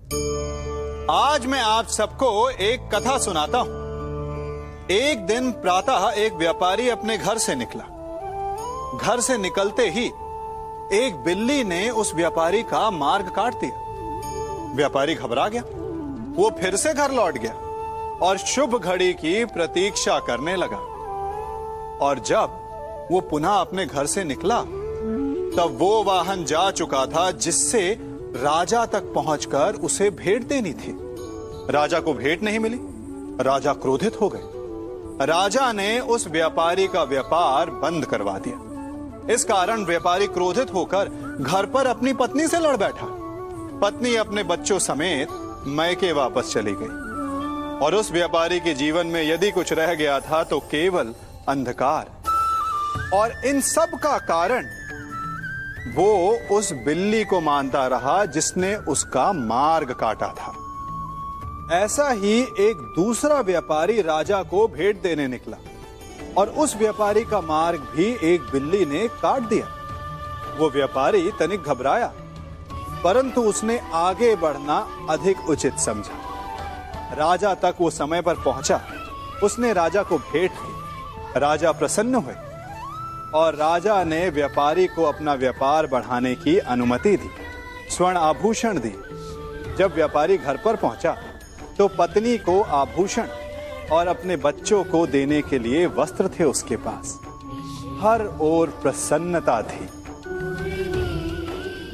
आज मैं आप सबको एक कथा सुनाता हूं। एक दिन प्रातः एक व्यापारी अपने घर से निकला। घर से निकलते ही एक बिल्ली ने उस व्यापारी का मार्ग काट दिया। व्यापारी घबरा गया। वो फिर से घर लौट गया और शुभ घड़ी की प्रतीक्षा करने लगा। और जब वो पुनः अपने घर से निकला तब वो वाहन जा चुका था जिससे राजा तक पहुंचकर उसे भेंट देनी थी। राजा को भेंट नहीं मिली। राजा क्रोधित हो गए। राजा ने उस व्यापारी का व्यापार बंद करवा दिया। इस कारण व्यापारी क्रोधित होकर घर पर अपनी पत्नी से लड़ बैठा। पत्नी अपने बच्चों समेत मैके वापस चली गई और उस व्यापारी के जीवन में यदि कुछ रह गया था तो केवल अंधकार। और इन सब का कारण वो उस बिल्ली को मानता रहा जिसने उसका मार्ग काटा था। ऐसा ही एक दूसरा व्यापारी राजा को भेंट देने निकला और उस व्यापारी का मार्ग भी एक बिल्ली ने काट दिया। वो व्यापारी तनिक घबराया, परंतु उसने आगे बढ़ना अधिक उचित समझा। राजा तक वो समय पर पहुंचा। उसने राजा को भेंट की। राजा प्रसन्न हुए और राजा ने व्यापारी को अपना व्यापार बढ़ाने की अनुमति दी, स्वर्ण आभूषण दी। जब व्यापारी घर पर पहुंचा तो पत्नी को आभूषण और अपने बच्चों को देने के लिए वस्त्र थे उसके पास। हर ओर प्रसन्नता थी।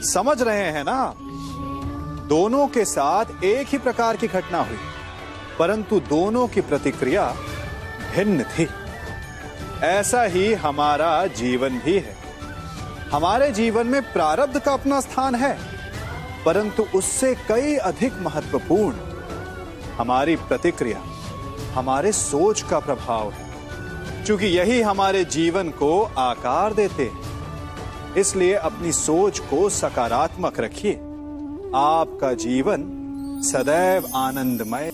समझ रहे हैं ना? दोनों के साथ एक ही प्रकार की घटना हुई, परंतु दोनों की प्रतिक्रिया भिन्न थी। ऐसा ही हमारा जीवन भी है। हमारे जीवन में प्रारब्ध का अपना स्थान है, परंतु उससे कई अधिक महत्वपूर्ण हमारी प्रतिक्रिया, हमारे सोच का प्रभाव है, क्योंकि यही हमारे जीवन को आकार देते हैं। इसलिए अपनी सोच को सकारात्मक रखिए। आपका जीवन सदैव आनंदमय